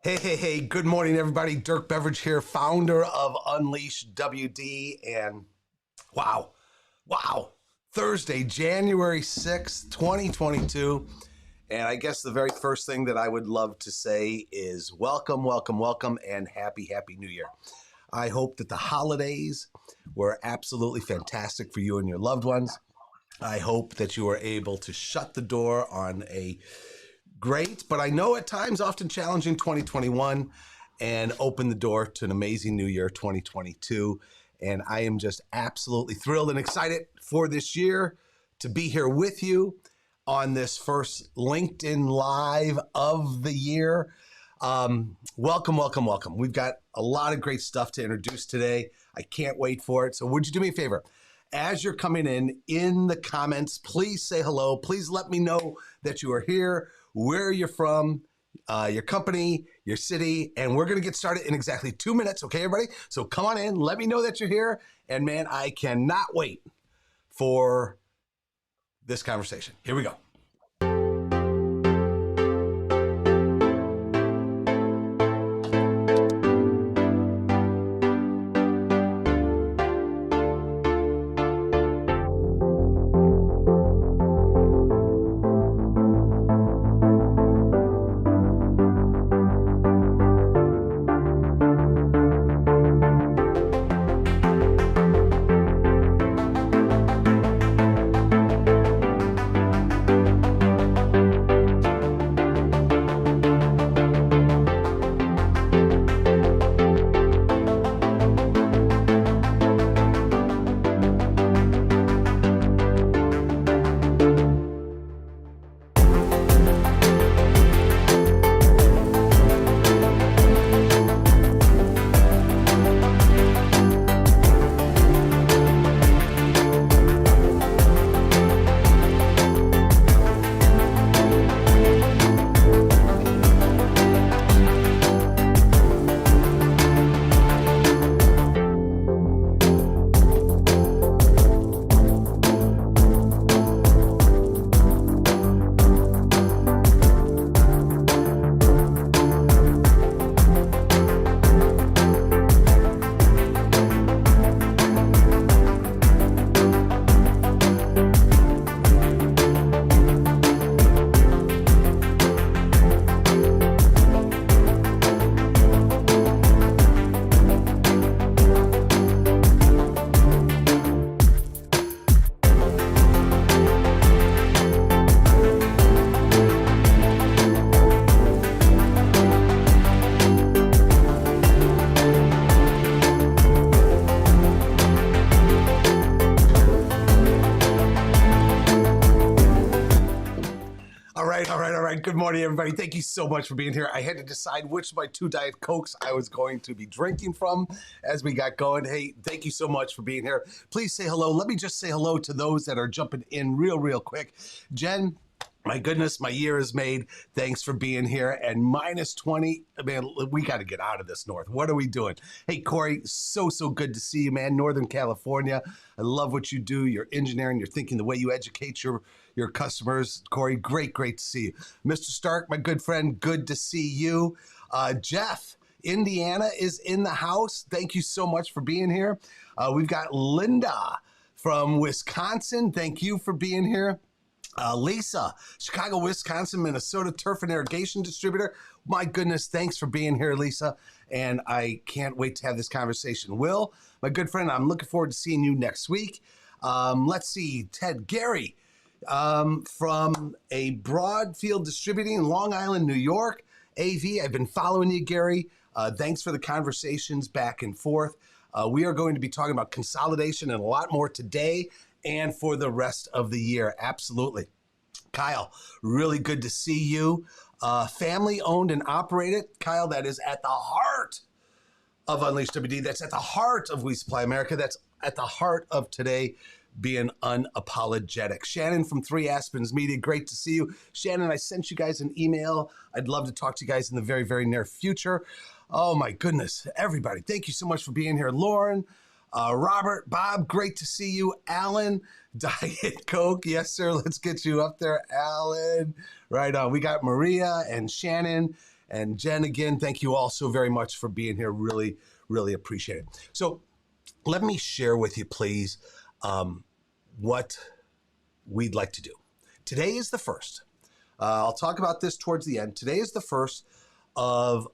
Hey, good morning, everybody. Dirk Beveridge here, founder of Unleash WD. And wow, Thursday, January 6th, 2022. And I guess the very first thing that I would love to say is welcome, and happy New Year. I hope that the holidays were absolutely fantastic for you and your loved ones. I hope that you were able to shut the door on a great, but I know at times often challenging 2021 and open the door to an amazing new year, 2022. And I am just absolutely thrilled and excited for this year to be here with you on this first LinkedIn Live of the year. Welcome. We've got a lot of great stuff to introduce today. I can't wait for it. So would you do me a favor? As you're coming in the comments, please say hello. Please let me know that you are here, where you're from, your company, your city, and we're going to get started in exactly 2 minutes. Okay, everybody? So come on in. Let me know that you're here. And man, I cannot wait for this conversation. Here we go. All right. Good morning, everybody. Thank you so much for being here. I had to decide which of my 2 Diet Cokes I was going to be drinking from as we got going. Hey, thank you so much for being here. Please say hello. Let me just say hello to those that are jumping in real quick. Jen, my goodness, my year is made. Thanks for being here. And minus 20, man, we got to get out of this north. What are we doing? Hey, Corey, so good to see you, man. Northern California. I love what you do. You're engineering. You're thinking, the way you educate your customers. Corey, great to see you. Mr. Stark, my good friend, good to see you. Jeff, Indiana is in the house. Thank you so much for being here. We've got Linda from Wisconsin. Thank you for being here. Lisa, Chicago, Wisconsin, Minnesota Turf and Irrigation Distributor. My goodness, thanks for being here, Lisa. And I can't wait to have this conversation. Will, my good friend, I'm looking forward to seeing you next week. Let's see, Ted Gary from a Broadfield Distributing in Long Island, New York. AV, I've been following you, Gary. Thanks for the conversations back and forth. We are going to be talking about consolidation and a lot more today and for the rest of the year. Absolutely. Kyle, really good to see you. Family owned and operated. Kyle, that is at the heart of Unleash WD. That's at the heart of We Supply America. That's at the heart of today being unapologetic. Shannon from 3 Aspens Media, great to see you. Shannon, I sent you guys an email. I'd love to talk to you guys in the very near future. Oh my goodness, everybody, thank you so much for being here. Lauren, Robert, Bob, great to see you. Alan, Diet Coke, yes sir, let's get you up there, Alan. Right on, we got Maria and Shannon And Jen, again, thank you all so very much for being here. Really, really appreciate it. So let me share with you, please, what we'd like to do. Today is the first. I'll talk about this towards the end. Today is the first of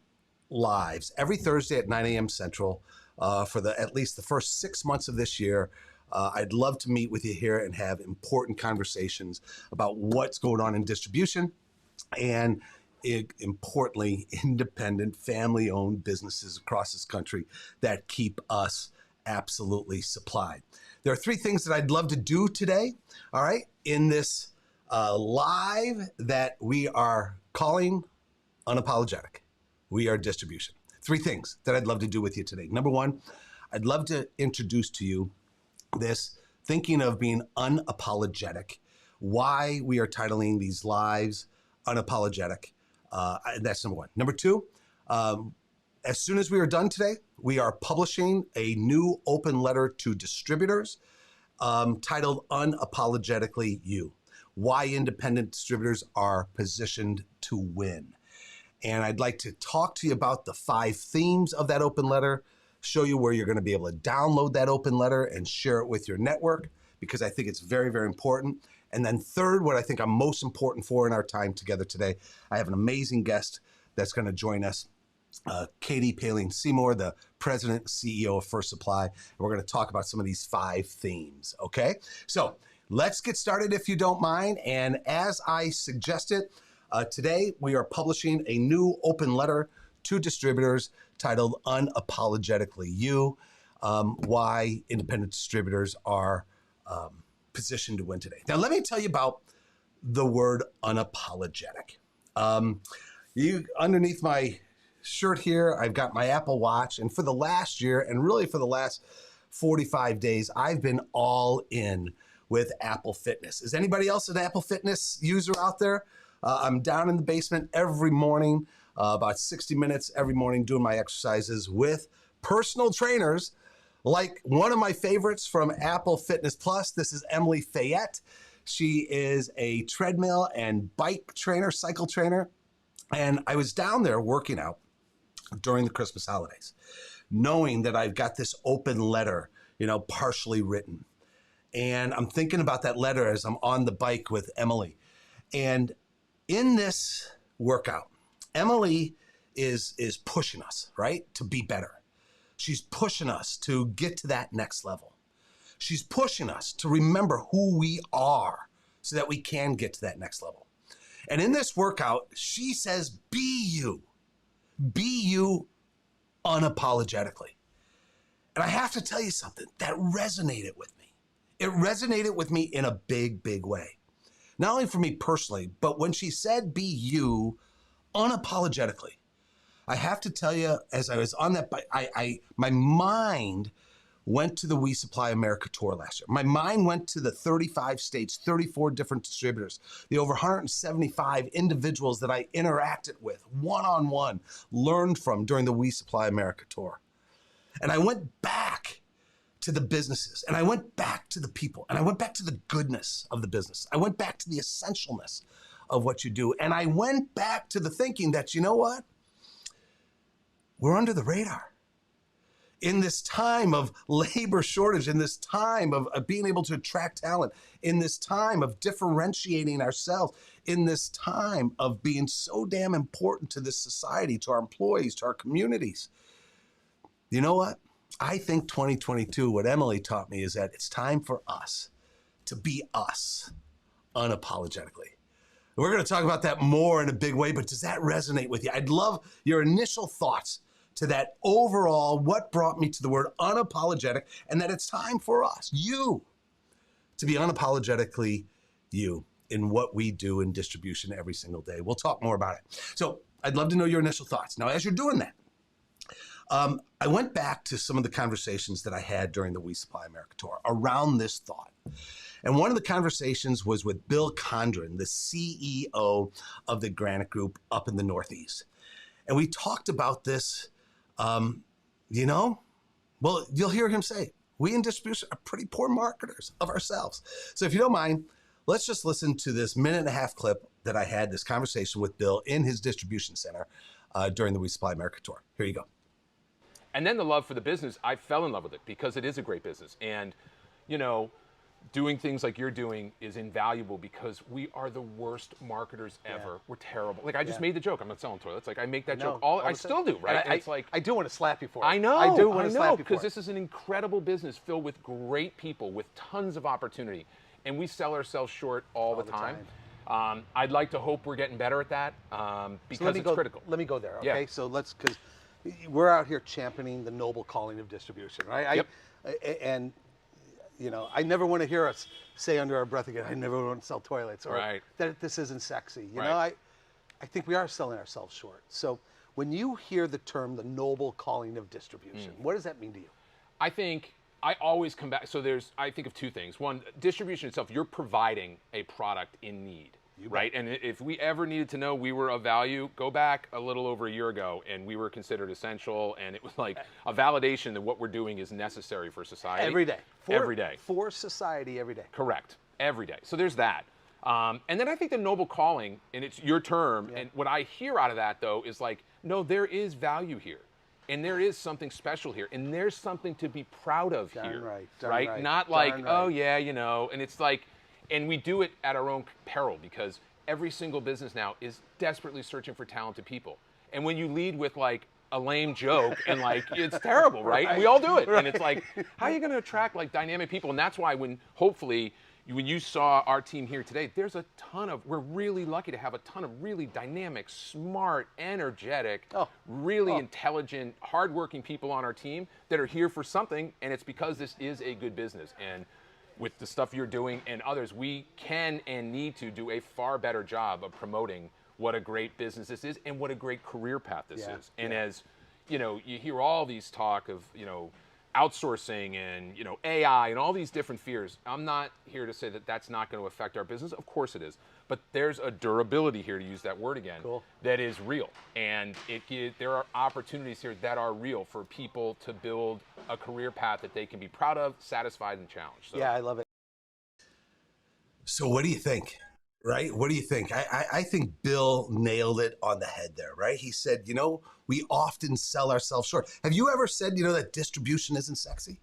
lives every Thursday at 9 a.m. Central for at least the first 6 months of this year. I'd love to meet with you here and have important conversations about what's going on in distribution and importantly, independent family-owned businesses across this country that keep us absolutely supplied. There are 3 things that I'd love to do today, all right, in this live that we are calling Unapologetic. We are distribution. 3 things that I'd love to do with you today. Number 1, I'd love to introduce to you this thinking of being unapologetic, why we are titling these lives Unapologetic. That's number 1. Number 2, as soon as we are done today, we are publishing a new open letter to distributors titled Unapologetically You, why independent distributors are positioned to win. And I'd like to talk to you about the 5 themes of that open letter, show you where you're going to be able to download that open letter and share it with your network, because I think it's very, very important. And then third, what I think I'm most important for in our time together today, I have an amazing guest that's going to join us, Katie Paling-Seymour, the president and CEO of First Supply. And we're going to talk about some of these 5 themes, okay? So let's get started if you don't mind. And as I suggested, today we are publishing a new open letter to distributors titled Unapologetically You, why independent distributors are positioned to win today. Now, let me tell you about the word unapologetic. Underneath my shirt here, I've got my Apple Watch, and for the last year, and really for the last 45 days, I've been all in with Apple Fitness. Is anybody else an Apple Fitness user out there? I'm down in the basement every morning, about 60 minutes every morning, doing my exercises with personal trainers, like one of my favorites from Apple Fitness Plus. This is Emily Fayette. She is a treadmill and bike trainer, cycle trainer. And I was down there working out during the Christmas holidays, knowing that I've got this open letter, partially written. And I'm thinking about that letter as I'm on the bike with Emily. And in this workout, Emily is pushing us, right, to be better. She's pushing us to get to that next level. She's pushing us to remember who we are so that we can get to that next level. And in this workout, she says, be you. Be you unapologetically. And I have to tell you something that resonated with me. It resonated with me in a big, big way. Not only for me personally, but when she said, be you unapologetically, I have to tell you, as I was on that bike, my mind went to the We Supply America tour last year. My mind went to the 35 states, 34 different distributors, the over 175 individuals that I interacted with one-on-one, learned from during the We Supply America tour. And I went back to the businesses, and I went back to the people, and I went back to the goodness of the business. I went back to the essentialness of what you do. And I went back to the thinking that, you know what? We're under the radar. In this time of labor shortage, in this time of being able to attract talent, in this time of differentiating ourselves, in this time of being so damn important to this society, to our employees, to our communities. You know what? I think 2022, what Emily taught me is that it's time for us to be us unapologetically. We're going to talk about that more in a big way, but does that resonate with you? I'd love your initial thoughts to that overall, what brought me to the word unapologetic, and that it's time for us, you, to be unapologetically you in what we do in distribution every single day. We'll talk more about it. So I'd love to know your initial thoughts. Now, as you're doing that, I went back to some of the conversations that I had during the We Supply America tour around this thought. And one of the conversations was with Bill Condren, the CEO of the Granite Group up in the Northeast. And we talked about this, well, you'll hear him say, we in distribution are pretty poor marketers of ourselves. So if you don't mind, let's just listen to this minute and a half clip that I had this conversation with Bill in his distribution center during the We Supply America tour. Here you go. And then the love for the business, I fell in love with it because it is a great business. And, you know, doing things like you're doing is invaluable because we are the worst marketers ever. Yeah. We're terrible. Like, I just made the joke. I'm not selling toilets. Like, I make that joke I still do, right? And it's like, I do want to slap you for it. I know. I do want to slap you for it. Because this is an incredible business filled with great people with tons of opportunity. And we sell ourselves short all the time. I'd like to hope we're getting better at that because it's critical. Let me go there, okay? Yeah. So let's, because we're out here championing the noble calling of distribution, right? And you know, I never want to hear us say under our breath again, I never want to sell toilets, or that this isn't sexy. You know, I think we are selling ourselves short. So when you hear the term the noble calling of distribution, what does that mean to you? I think I always come back. So I think of two things. One, distribution itself, you're providing a product in need. Right, and if we ever needed to know we were of value, go back a little over a year ago, and we were considered essential, and it was like a validation that what we're doing is necessary for society. Every day. Every day. For society, every day. Correct. Every day. So there's that. And then I think the noble calling, and it's your term, and what I hear out of that, though, is like, no, there is value here. And there is something special here, and there's something to be proud of here. Right? Not like, oh, yeah, you know, and it's like, and we do it at our own peril because every single business now is desperately searching for talented people. And when you lead with like a lame joke and like, it's terrible, right? And we all do it. And it's like, how are you going to attract like dynamic people? And that's why when you saw our team here today, there's a ton of, we're really lucky to have a ton of really dynamic, smart, energetic, really intelligent, hardworking people on our team that are here for something. And it's because this is a good business. And with the stuff you're doing and others, we can and need to do a far better job of promoting what a great business this is and what a great career path this is. And as, you know, you hear all these talk of, you know, outsourcing and, you know, AI and all these different fears. I'm not here to say that that's not going to affect our business. Of course it is. But there's a durability here, to use that word again, that is real. And there are opportunities here that are real for people to build a career path that they can be proud of, satisfied, and challenged. So. Yeah, I love it. So what do you think? Right? What do you think? I think Bill nailed it on the head there, right? He said, you know, we often sell ourselves short. Have you ever said, you know, that distribution isn't sexy?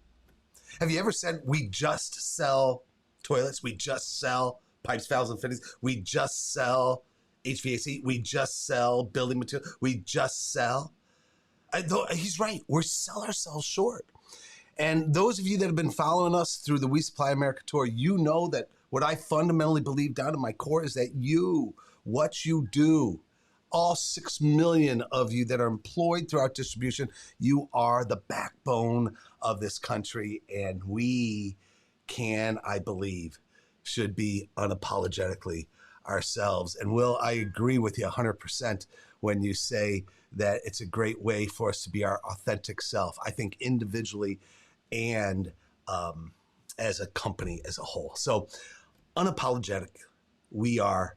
Have you ever said we just sell toilets? We just sell pipes, valves, and fittings? We just sell HVAC? We just sell building material? We just sell? He's right. We sell ourselves short. And those of you that have been following us through the We Supply America tour, you know that what I fundamentally believe down to my core is that what you do, all 6 million of you that are employed throughout distribution, you are the backbone of this country. And we I believe, should be unapologetically ourselves. And Will, I agree with you 100% when you say that it's a great way for us to be our authentic self. I think individually and as a company as a whole. So unapologetic, we are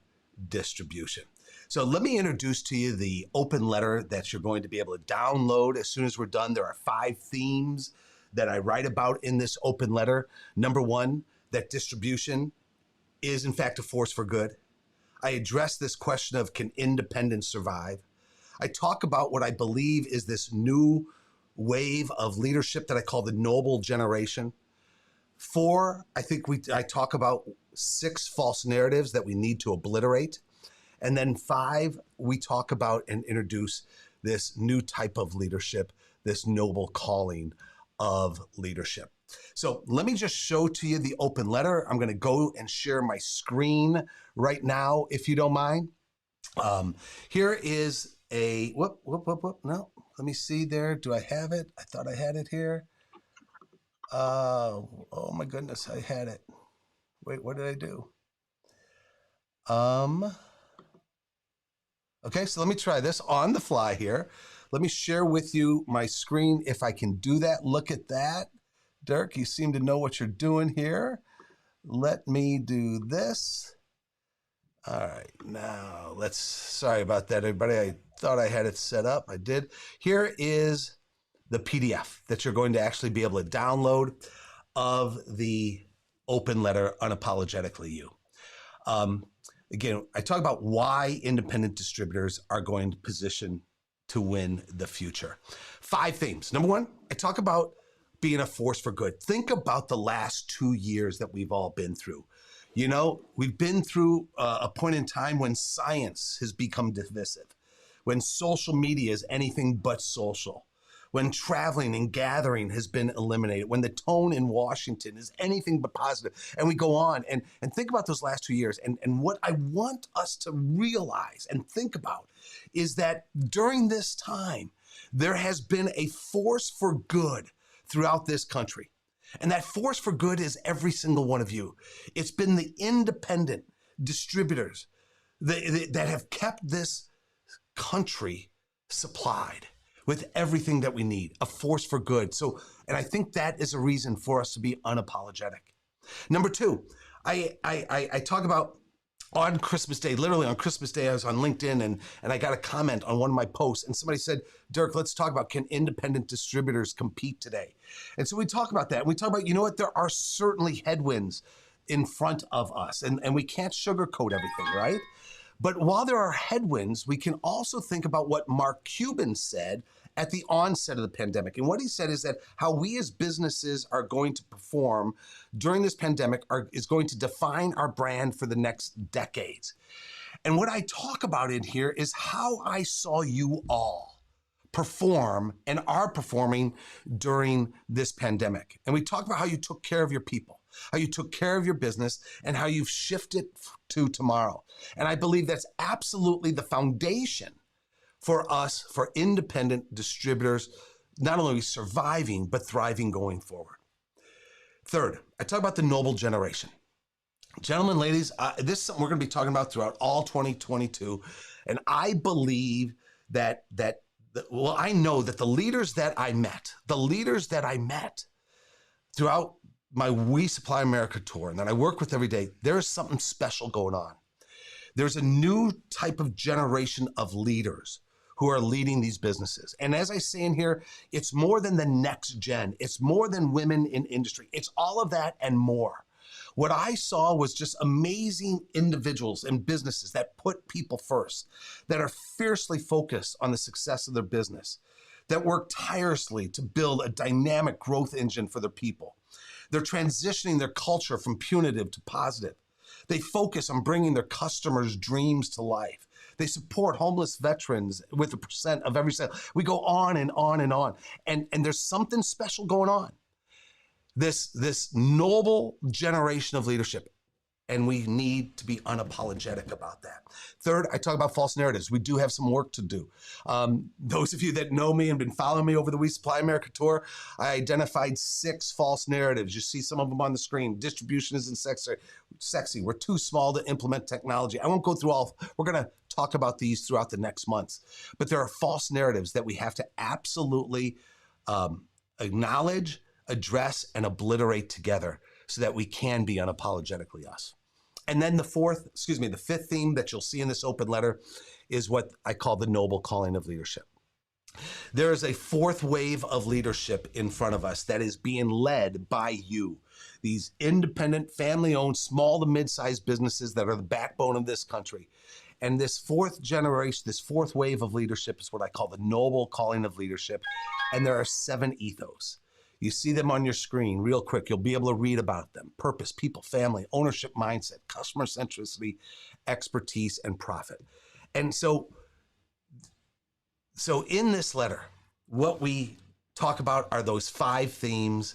distribution. So let me introduce to you the open letter that you're going to be able to download as soon as we're done. There are 5 themes that I write about in this open letter. Number 1, that distribution is in fact a force for good. I address this question of, can independence survive? I talk about what I believe is this new wave of leadership that I call the noble generation. 4, I talk about 6 false narratives that we need to obliterate. And then 5, we talk about and introduce this new type of leadership, this noble calling of leadership. So let me just show to you the open letter. I'm going to go and share my screen right now, if you don't mind. Here is a, no, let me see there. Do I have it? I thought I had it here. Oh my goodness, I had it. Wait, what did I do? Okay, so let me try this on the fly here. Let me share with you my screen if I can do that. Look at that. Dirk, you seem to know what you're doing here. Let me do this. All right, now sorry about that, everybody. I thought I had it set up. I did. Here is the PDF that you're going to actually be able to download of the open letter, Unapologetically You. Again, I talk about why independent distributors are going to position to win the future. 5 themes. Number 1, I talk about being a force for good. Think about the last 2 years that we've all been through. You know, we've been through a point in time when science has become divisive, when social media is anything but social, when traveling and gathering has been eliminated, when the tone in Washington is anything but positive. And we go on and think about those last 2 years. And what I want us to realize and think about is that during this time, there has been a force for good throughout this country. And that force for good is every single one of you. It's been the independent distributors that have kept this country supplied with everything that we need, a force for good. So, and I think that is a reason for us to be unapologetic. Number 2, I talk about on Christmas Day, literally on Christmas Day, I was on LinkedIn and I got a comment on one of my posts and somebody said, Dirk, let's talk about, can independent distributors compete today? And so we talk about that. We talk about, you know what, there are certainly headwinds in front of us and we can't sugarcoat everything, right? But while there are headwinds, we can also think about what Mark Cuban said at the onset of the pandemic. And what he said is that how we as businesses are going to perform during this pandemic is going to define our brand for the next decades. And what I talk about in here is how I saw you all perform and are performing during this pandemic. And we talk about how you took care of your people, how you took care of your business, and how you've shifted to tomorrow. And I believe that's absolutely the foundation for us, for independent distributors, not only surviving, but thriving going forward. Third, I talk about the noble generation. Gentlemen, ladies, this is something we're going to be talking about throughout all 2022. And I believe I know that the leaders that I met throughout my We Supply America tour and that I work with every day, there is something special going on. There's a new type of generation of leaders who are leading these businesses. And as I say in here, it's more than the next gen. It's more than women in industry. It's all of that and more. What I saw was just amazing individuals and businesses that put people first, that are fiercely focused on the success of their business, that work tirelessly to build a dynamic growth engine for their people. They're transitioning their culture from punitive to positive. They focus on bringing their customers' dreams to life. They support homeless veterans with a % of every sale. We go on and on and on. And there's something special going on. This noble generation of leadership. And we need to be unapologetic about that. Third, I talk about false narratives. We do have some work to do. Those of you that know me and been following me over the We Supply America tour, I identified 6 false narratives. You see some of them on the screen. Distribution isn't sexy. We're too small to implement technology. I won't go through all. We're going to talk about these throughout the next months. But there are false narratives that we have to absolutely acknowledge, address, and obliterate together, so that we can be unapologetically us. And then the 5th theme that you'll see in this open letter is what I call the noble calling of leadership. There is a 4th wave of leadership in front of us that is being led by you. These independent, family-owned, small to mid-sized businesses that are the backbone of this country. And this 4th generation, this 4th wave of leadership is what I call the noble calling of leadership. And there are 7 ethos. You see them on your screen real quick. You'll be able to read about them. Purpose, people, family, ownership mindset, customer centricity, expertise, and profit. And so in this letter, what we talk about are those 5 themes,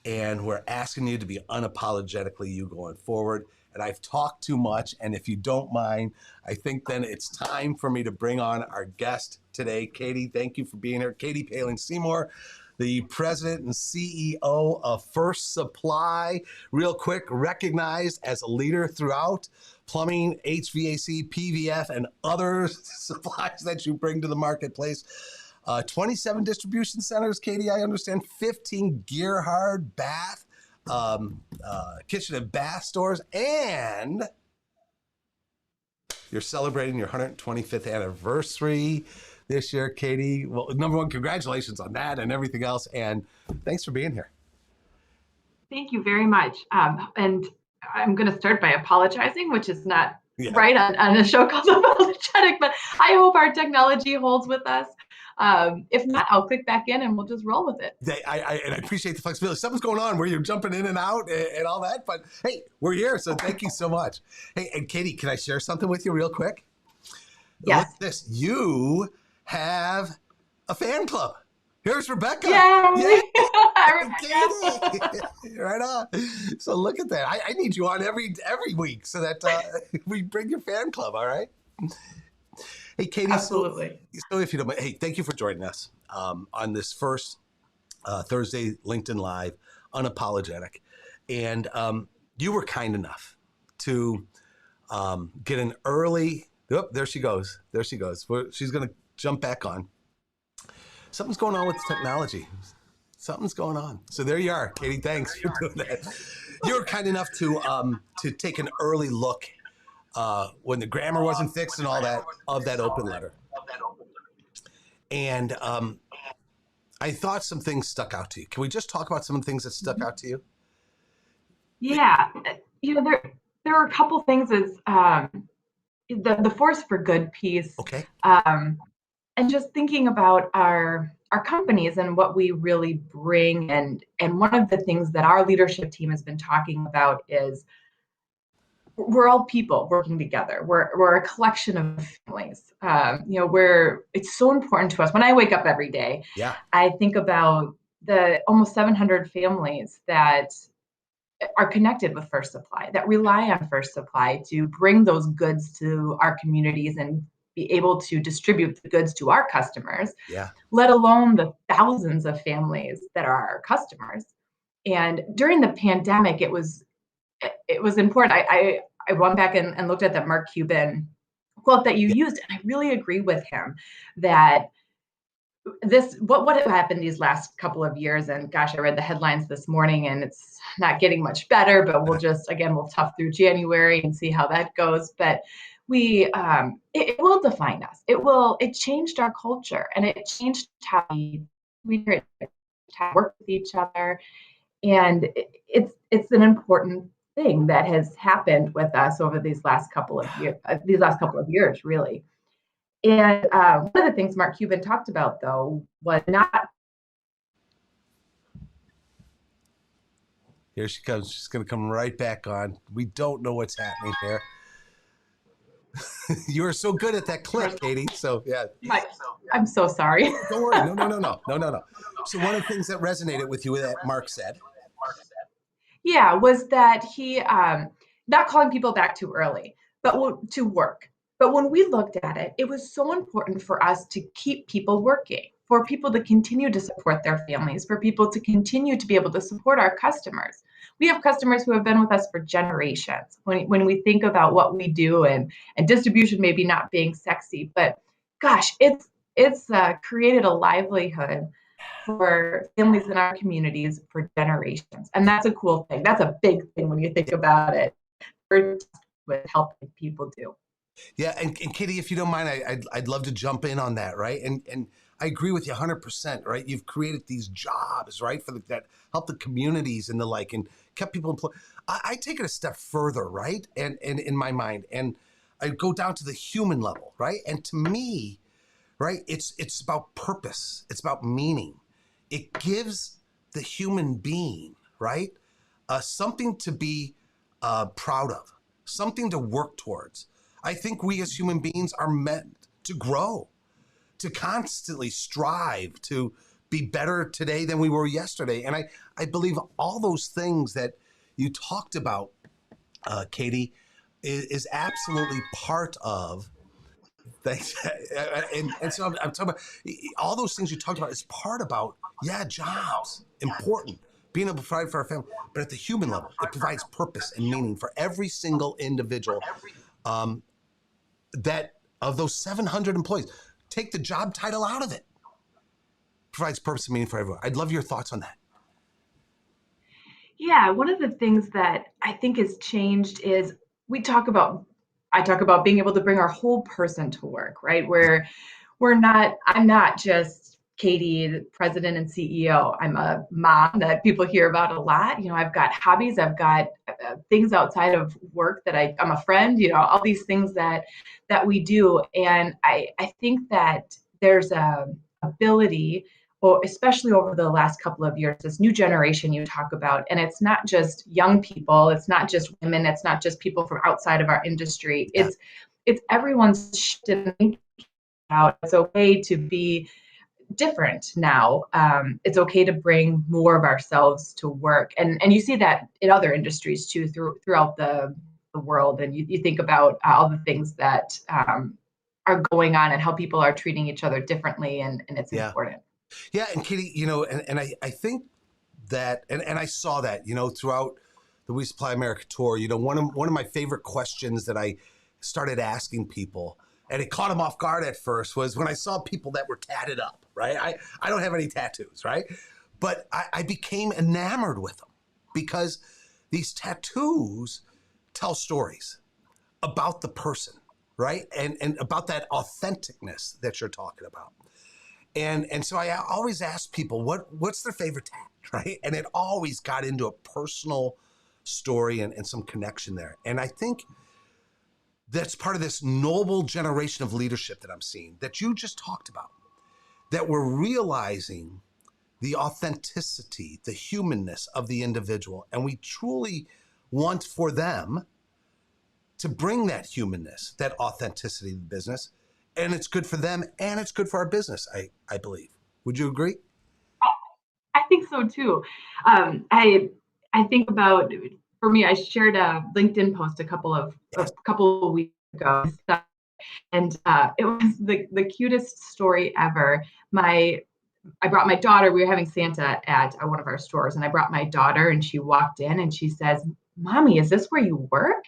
and we're asking you to be unapologetically you going forward. And I've talked too much, and if you don't mind, I think then it's time for me to bring on our guest today. Katie, thank you for being here. Katie Palin-Seymour, the president and CEO of First Supply, real quick, recognized as a leader throughout plumbing, HVAC, PVF, and other supplies that you bring to the marketplace. 27 distribution centers, Katie, I understand, 15 Gearhard bath, kitchen and bath stores, and you're celebrating your 125th anniversary this year, Katie. Well, number one, congratulations on that and everything else. And thanks for being here. Thank you very much. And I'm going to start by apologizing, which is not Yeah. right, on a show called Unapologetic, but I hope our technology holds with us. If not, I'll click back in and we'll just roll with it. And I appreciate the flexibility. Something's going on where you're jumping in and out and all that, but hey, we're here, so thank you so much. Hey, and Katie, can I share something with you real quick? Look Yes. at this. You have a fan club. Here's Rebecca. Yay! Yeah. Hi, Katie. Right on. So look at that. I need you on every week so that we bring your fan club, all right? Hey, Katie. Absolutely. So if you don't mind, hey, thank you for joining us on this first Thursday LinkedIn Live, Unapologetic. And you were kind enough to get an early, oh, there she goes. There she goes. She's going to jump back on. Something's going on with technology. Something's going on. So there you are, Katie. Thanks for doing that. You were kind enough to take an early look when the grammar wasn't fixed and all that of that open letter. And I thought some things stuck out to you. Can we just talk about some of the things that stuck out to you? Yeah, there are a couple things as the force for good piece. Okay. And just thinking about our companies and what we really bring, and one of the things that our leadership team has been talking about is we're all people working together. We're a collection of families. It's so important to us. When I wake up every day, Yeah, I think about the almost 700 families that are connected with First Supply, that rely on First Supply to bring those goods to our communities and be able to distribute the goods to our customers, yeah, let alone the thousands of families that are our customers. And during the pandemic, it was important. I went back and looked at that Mark Cuban quote that you yeah. used, and I really agree with him that what had happened these last couple of years, and gosh, I read the headlines this morning and it's not getting much better, but we'll tough through January and see how that goes. But it will define us. It changed our culture, and it changed how we work with each other. And it's an important thing that has happened with us over these last couple of years, really. And one of the things Mark Cuban talked about, though, was not. Here she comes. She's going to come right back on. We don't know what's happening here. You are so good at that clip, Katie. So, yeah. I'm so sorry. Don't worry. No. So one of the things that resonated with you that Mark said. Yeah, was that he not calling people back too early, but to work. But when we looked at it, it was so important for us to keep people working, for people to continue to support their families, for people to continue to be able to support our customers. We have customers who have been with us for generations. When we think about what we do, and distribution maybe not being sexy, but gosh, it's created a livelihood for families in our communities for generations. And that's a cool thing. That's a big thing when you think about it. With helping people do. Yeah, and Katie, if you don't mind, I'd love to jump in on that, right? And I agree with you 100%, right? You've created these jobs, right, that help the communities and the like, and kept people employed. I take it a step further, right? And in my mind, and I go down to the human level, right? And to me, right, it's about purpose. It's about meaning. It gives the human being, right, something to be proud of, something to work towards. I think we as human beings are meant to grow, to constantly strive to be better today than we were yesterday. And I believe all those things that you talked about, Katie, is absolutely part of. Thanks. And so I'm talking about all those things you talked about is part about, jobs, important, being able to provide for our family. But at the human level, it provides purpose and meaning for every single individual that of those 700 employees. Take the job title out of it. Provides purpose and meaning for everyone. I'd love your thoughts on that. Yeah, one of the things that I think has changed is I talk about being able to bring our whole person to work, right? I'm not just Katie, the president and CEO. I'm a mom that people hear about a lot. I've got hobbies. I've got things outside of work that I'm a friend. All these things that we do, and I think that there's a ability, or especially over the last couple of years, this new generation you talk about, and it's not just young people, it's not just women, it's not just people from outside of our industry. It's everyone's shifted out. It's okay to be different now. It's okay to bring more of ourselves to work, and you see that in other industries too, throughout the world. And you think about all the things that are going on and how people are treating each other differently, and it's important. Yeah, and Katie, and I think that, and I saw that, throughout the We Supply America tour, one of my favorite questions that I started asking people, and it caught them off guard at first, was when I saw people that were tatted up, right? I don't have any tattoos, right? But I became enamored with them because these tattoos tell stories about the person, right? And about that authenticness that you're talking about. And so I always ask people, what's their favorite tat, right? And it always got into a personal story and some connection there. And I think that's part of this noble generation of leadership that I'm seeing, that you just talked about, that we're realizing the authenticity, the humanness of the individual. And we truly want for them to bring that humanness, that authenticity to the business. And it's good for them, and it's good for our business, I believe. Would you agree? I think so too. I think about, for me, I shared a LinkedIn post a couple of weeks ago, and it was the cutest story ever. I brought my daughter. We were having Santa at one of our stores, and I brought my daughter, and she walked in and she says, "Mommy, is this where you work?"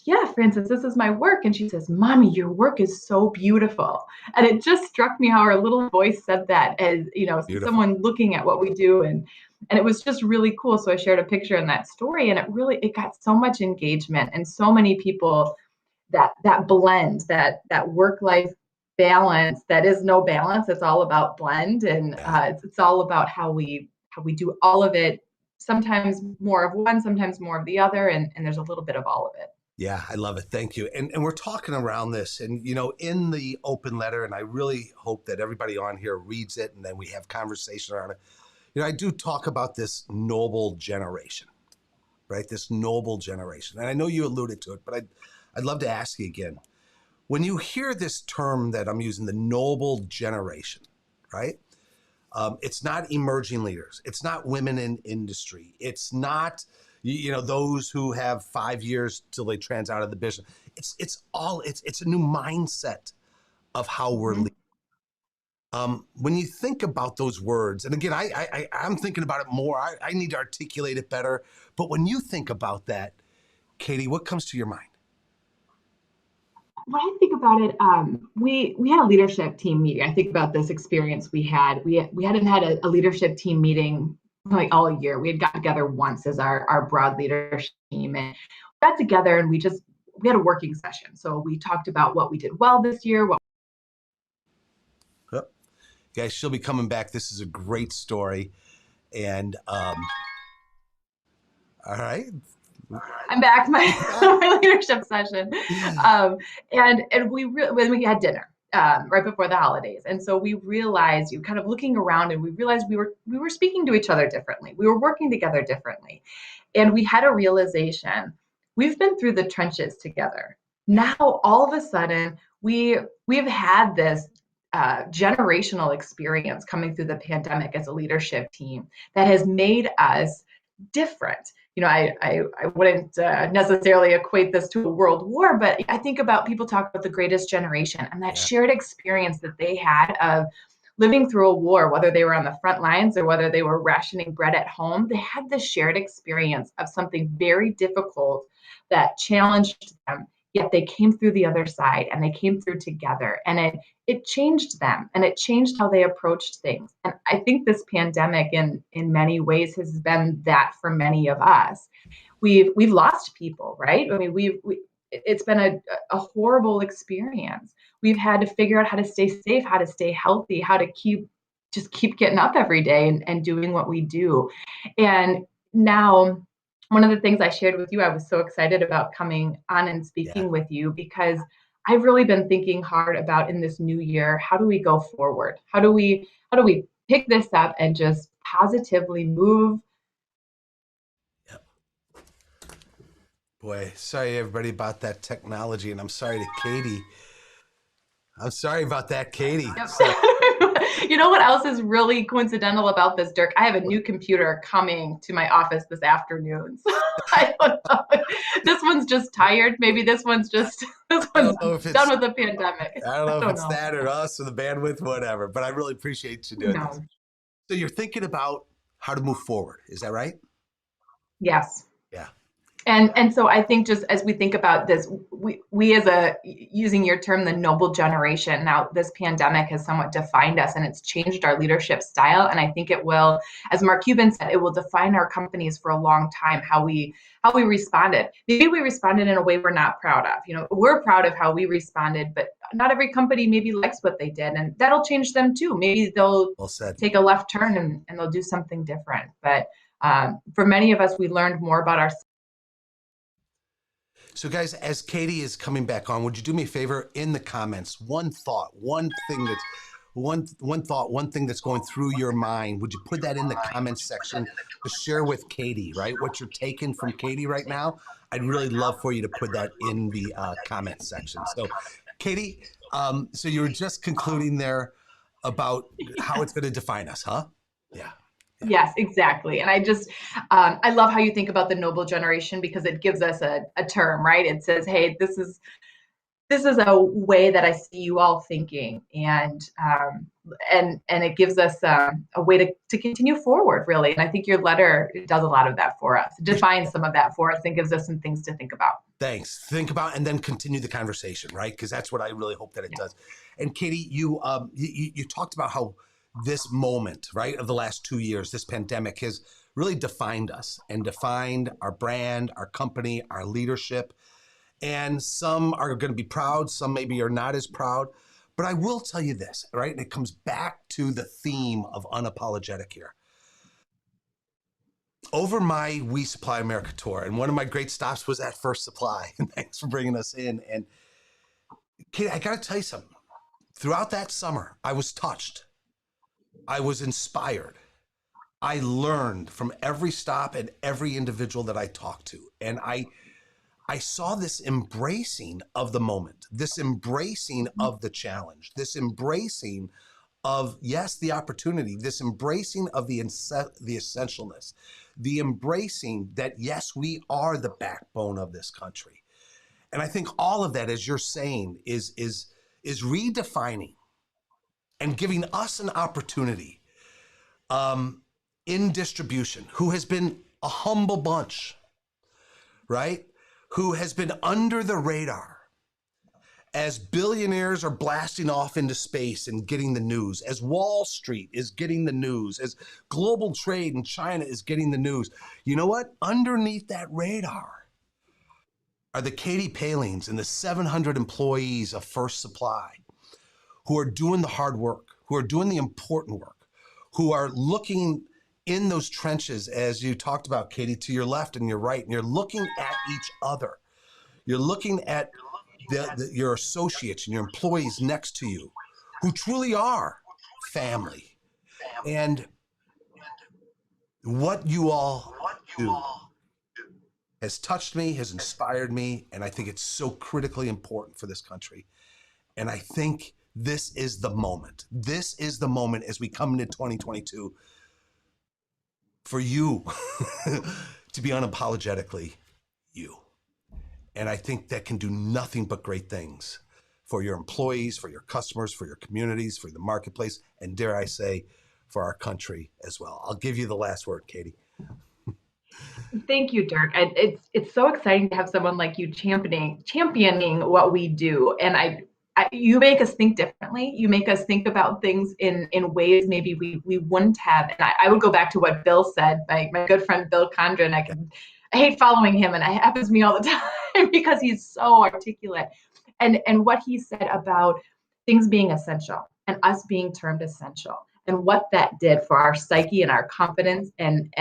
"Yeah, Francis, this is my work." And she says, "Mommy, your work is so beautiful." And it just struck me how her little voice said that, as Beautiful. someone looking at what we do, and it was just really cool. So I shared a picture in that story, and it got so much engagement, and so many people that blend, that work life balance, that is no balance. It's all about blend, and it's all about how we do all of it. Sometimes more of one, sometimes more of the other, and there's a little bit of all of it. Yeah, I love it. Thank you. And we're talking around this, and in the open letter, and I really hope that everybody on here reads it, and then we have conversation around it. I do talk about this noble generation, right? This noble generation. And I know you alluded to it, but I'd love to ask you again. When you hear this term that I'm using, the noble generation, right? It's not emerging leaders. It's not women in industry. It's not those who have 5 years till they trans out of the business. It's a new mindset of how we're leading. When you think about those words, and again, I'm thinking about it more. I need to articulate it better. But when you think about that, Katie, what comes to your mind? When I think about it, we had a leadership team meeting. I think about this experience we had. We hadn't had a leadership team meeting like all year. We had got together once as our broad leadership team, and we got together and we had a working session. So we talked about what we did well this year. Guys, she'll be coming back. This is a great story, and all right. I'm back, my leadership session, and when we had dinner right before the holidays, and so we realized, you kind of looking around, and we realized we were speaking to each other differently. We were working together differently, and we had a realization: we've been through the trenches together. Now, all of a sudden, we've had this generational experience coming through the pandemic as a leadership team that has made us different. I wouldn't necessarily equate this to a world war, but I think about, people talk about the greatest generation and that shared experience that they had of living through a war, whether they were on the front lines or whether they were rationing bread at home. They had this shared experience of something very difficult that challenged them, yet they came through the other side, and they came through together, and it changed them, and it changed how they approached things. And I think this pandemic in many ways has been that for many of us. We've lost people, right? I mean, it's been a horrible experience. We've had to figure out how to stay safe, how to stay healthy, how to keep just keep getting up every day and doing what we do. And now, one of the things I shared with you, I was so excited about coming on and speaking with you, because I've really been thinking hard about, in this new year, how do we go forward? How do we pick this up and just positively move? Boy, sorry everybody about that technology, and I'm sorry to Katie. I'm sorry about that, Katie. Yep. So, you know what else is really coincidental about this, Dirk? I have a new computer coming to my office this afternoon. So I don't know. This one's just tired. Maybe this one's done with the pandemic. I don't know if it's that or us or the bandwidth, whatever. But I really appreciate you doing this. So you're thinking about how to move forward. Is that right? Yes. Yeah. And so I think, just as we think about this, we as using your term, the noble generation, now this pandemic has somewhat defined us, and it's changed our leadership style. And I think it will, as Mark Cuban said, it will define our companies for a long time, how we responded. Maybe we responded in a way we're not proud of. We're proud of how we responded, but not every company maybe likes what they did, and that'll change them too. Maybe they'll take a left turn and they'll do something different. But for many of us, we learned more about ourselves. So guys, as Katie is coming back on, would you do me a favor in the comments? One thought, one thing that's going through your mind. Would you put that in the comments section to share with Katie, right? What you're taking from Katie right now? I'd really love for you to put that in the comments section. So Katie, so you were just concluding there about how it's going to define us, huh? Yeah. Yes, exactly. And I just, I love how you think about the noble generation, because it gives us a term, right? It says, hey, this is a way that I see you all thinking, and it gives us a way to continue forward, really. And I think your letter does a lot of that for us. It defines some of that for us and gives us some things to think about. Thanks. Think about, and then continue the conversation, right? Because that's what I really hope that it does. And Katie, you talked about how this moment, right, of the last 2 years, this pandemic has really defined us and defined our brand, our company, our leadership. And some are going to be proud, some maybe are not as proud. But I will tell you this, right? And it comes back to the theme of Unapologetic here. Over my We Supply America tour, and one of my great stops was at First Supply. And thanks for bringing us in. And Katie, I got to tell you something. Throughout that summer, I was touched. I was inspired. I learned from every stop and every individual that I talked to. And I saw this embracing of the moment, this embracing of the challenge, this embracing of, yes, the opportunity, this embracing of the essentialness, the embracing that, yes, we are the backbone of this country. And I think all of that, as you're saying, is redefining and giving us an opportunity in distribution, who has been a humble bunch, right? Who has been under the radar as billionaires are blasting off into space and getting the news, as Wall Street is getting the news, as global trade in China is getting the news. You know what? Underneath that radar are the Katie Palings and the 700 employees of First Supply, who are doing the hard work, who are doing the important work, who are looking in those trenches, as you talked about, Katie, to your left and your right, and you're looking at each other. You're looking at your associates and your employees next to you, who truly are family. And what you all do has touched me, has inspired me, and I think it's so critically important for this country. And I think this is the moment. This is the moment as we come into 2022 for you to be unapologetically you. And I think that can do nothing but great things for your employees, for your customers, for your communities, for the marketplace, and dare I say, for our country as well. I'll give you the last word, Katie. Thank you, Dirk. It's so exciting to have someone like you championing what we do. And you make us think differently. You make us think about things in ways maybe we wouldn't have. And I would go back to what Bill said, my good friend Bill Condren. I hate following him, and it happens to me all the time because he's so articulate. And what he said about things being essential and us being termed essential. and what that did for our psyche and our confidence. And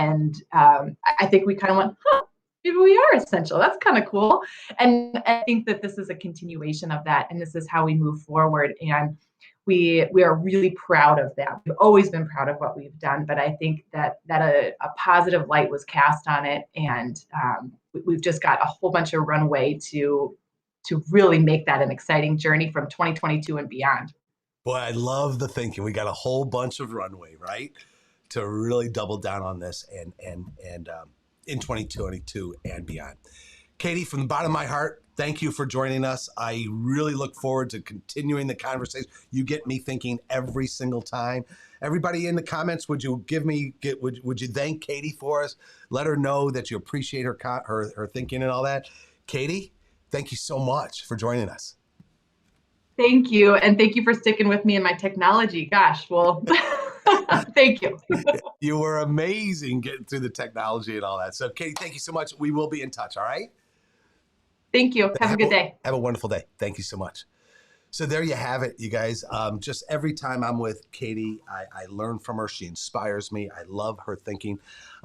I think we kind of went, huh, maybe we are essential. That's kind of cool. And I think that this is a continuation of that. And this is how we move forward. And we are really proud of that. We've always been proud of what we've done, but I think that a positive light was cast on it, and we've just got a whole bunch of runway to really make that an exciting journey from 2022 and beyond. Boy, I love the thinking. We got a whole bunch of runway, right, to really double down on this and in 2022 and beyond. Katie, from the bottom of my heart, thank you for joining us. I really look forward to continuing the conversation. You get me thinking every single time. Everybody in the comments, would you thank Katie for us? Let her know that you appreciate her thinking and all that. Katie, thank you so much for joining us. Thank you. And thank you for sticking with me in my technology. Gosh, well, thank you. You were amazing getting through the technology and all that. So, Katie, thank you so much. We will be in touch, all right? Thank you. Have a good day. Have a wonderful day. Thank you so much. So there you have it, you guys. Just every time I'm with Katie, I learn from her. She inspires me. I love her thinking.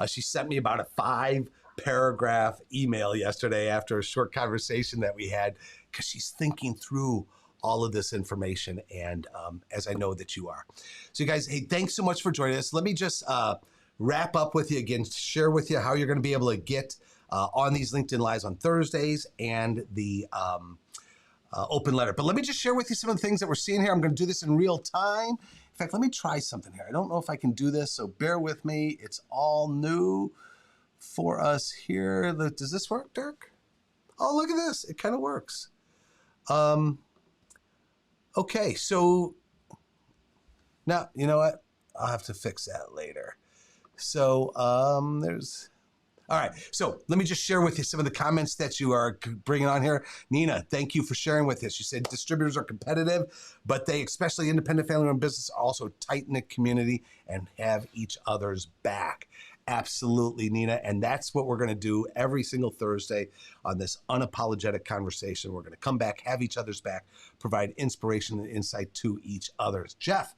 She sent me about a 5-paragraph email yesterday after a short conversation that we had, because she's thinking through all of this information, and as I know that you are. So you guys, hey, thanks so much for joining us. Let me just wrap up with you again, share with you how you're going to be able to get on these LinkedIn Lives on Thursdays and the open letter. But let me just share with you some of the things that we're seeing here. I'm going to do this in real time. In fact, let me try something here. I don't know if I can do this, so bear with me. It's all new for us here. Does this work, Dirk? Oh, look at this. It kind of works. Okay, so now, you know what? I'll have to fix that later. So all right, so let me just share with you some of the comments that you are bringing on here. Nina, thank you for sharing with us. You said distributors are competitive, but they, especially independent family-run business, are also a tight-knit community and have each other's back. Absolutely, Nina, and that's what we're going to do every single Thursday on this unapologetic conversation. We're going to come back, have each other's back, provide inspiration and insight to each other's. Jeff,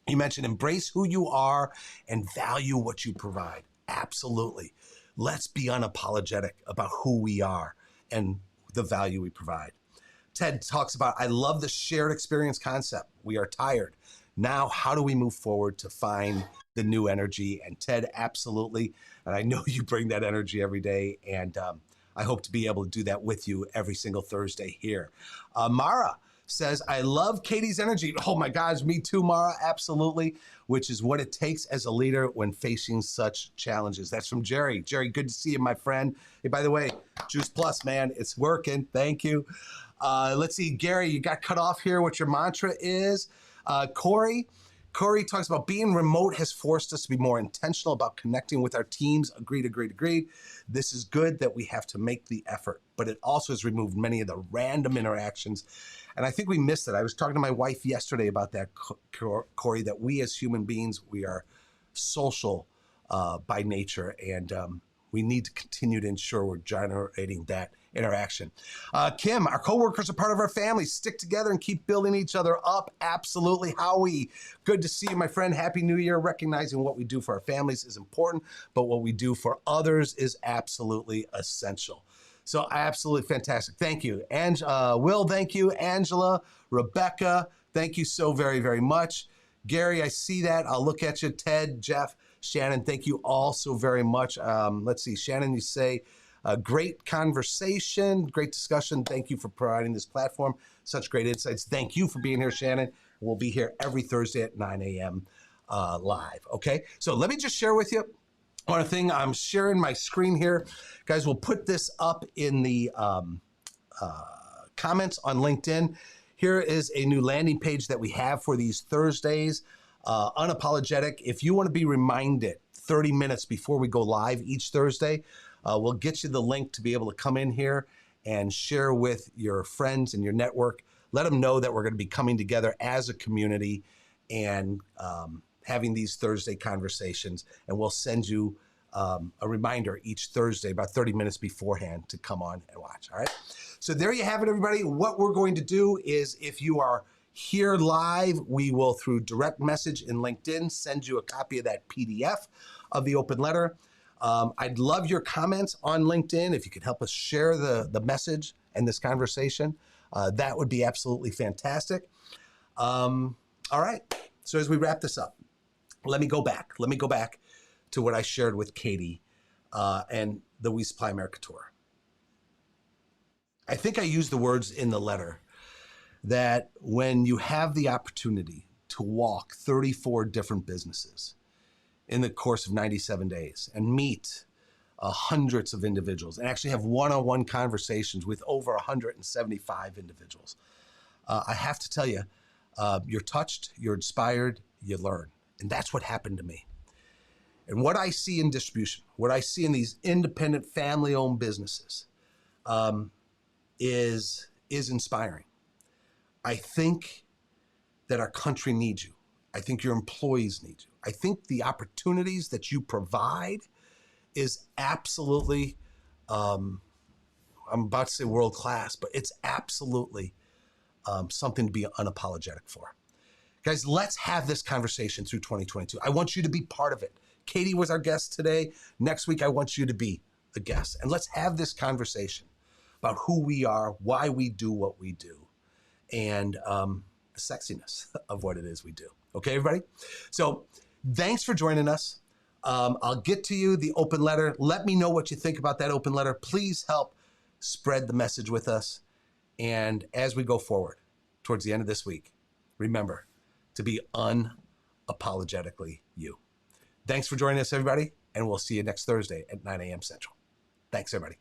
you mentioned embrace who you are and value what you provide. Absolutely. Let's be unapologetic about who we are and the value we provide. Ted talks about, I love the shared experience concept. We are tired. Now, how do we move forward to find the new energy? And Ted, absolutely. And I know you bring that energy every day. And I hope to be able to do that with you every single Thursday here. Mara says, I love Katie's energy. Oh my gosh, me too, Mara. Absolutely. Which is what it takes as a leader when facing such challenges. That's from Jerry. Jerry, good to see you, my friend. Hey, by the way, Juice Plus, man, it's working. Thank you. Let's see, Gary, you got cut off here. What your mantra is. Corey talks about being remote has forced us to be more intentional about connecting with our teams. Agreed. This is good that we have to make the effort, but it also has removed many of the random interactions. And I think we missed it. I was talking to my wife yesterday about that, Corey, that we as human beings, we are social by nature, and we need to continue to ensure we're generating that interaction. Kim, our coworkers are part of our family. Stick together and keep building each other up. Absolutely. Howie, good to see you, my friend. Happy New Year. Recognizing what we do for our families is important, but what we do for others is absolutely essential. So absolutely fantastic. Thank you. Will, thank you. Angela, Rebecca, thank you so very, very much. Gary, I see that. I'll look at you. Ted, Jeff, Shannon, thank you all so very much. Let's see. Shannon, you say, great conversation, great discussion. Thank you for providing this platform. Such great insights. Thank you for being here, Shannon. We'll be here every Thursday at 9 a.m. Live. Okay, so let me just share with you one thing. I'm sharing my screen here. Guys, we'll put this up in the comments on LinkedIn. Here is a new landing page that we have for these Thursdays. Unapologetic. If you want to be reminded 30 minutes before we go live each Thursday, we'll get you the link to be able to come in here and share with your friends and your network. Let them know that we're going to be coming together as a community and having these Thursday conversations. And we'll send you a reminder each Thursday about 30 minutes beforehand to come on and watch. All right. So there you have it, everybody. What we're going to do is, if you are Here live, we will, through direct message in LinkedIn, send you a copy of that PDF of the open letter. I'd love your comments on LinkedIn. If you could help us share the message and this conversation, that would be absolutely fantastic. All right. So as we wrap this up, let me go back. Let me go back to what I shared with Katie and the We Supply America tour. I think I used the words in the letter that when you have the opportunity to walk 34 different businesses in the course of 97 days and meet hundreds of individuals and actually have one-on-one conversations with over 175 individuals, I have to tell you, you're touched, you're inspired, you learn. And that's what happened to me. And what I see in distribution, what I see in these independent family-owned businesses is inspiring. I think that our country needs you. I think your employees need you. I think the opportunities that you provide is absolutely, I'm about to say world class, but it's absolutely something to be unapologetic for. Guys, let's have this conversation through 2022. I want you to be part of it. Katie was our guest today. Next week, I want you to be the guest. And let's have this conversation about who we are, why we do what we do, and the sexiness of what it is we do. Okay, everybody? So thanks for joining us. I'll get to you the open letter. Let me know what you think about that open letter. Please help spread the message with us. And as we go forward towards the end of this week, remember to be unapologetically you. Thanks for joining us, everybody, and we'll see you next Thursday at 9 a.m. Central. Thanks, everybody.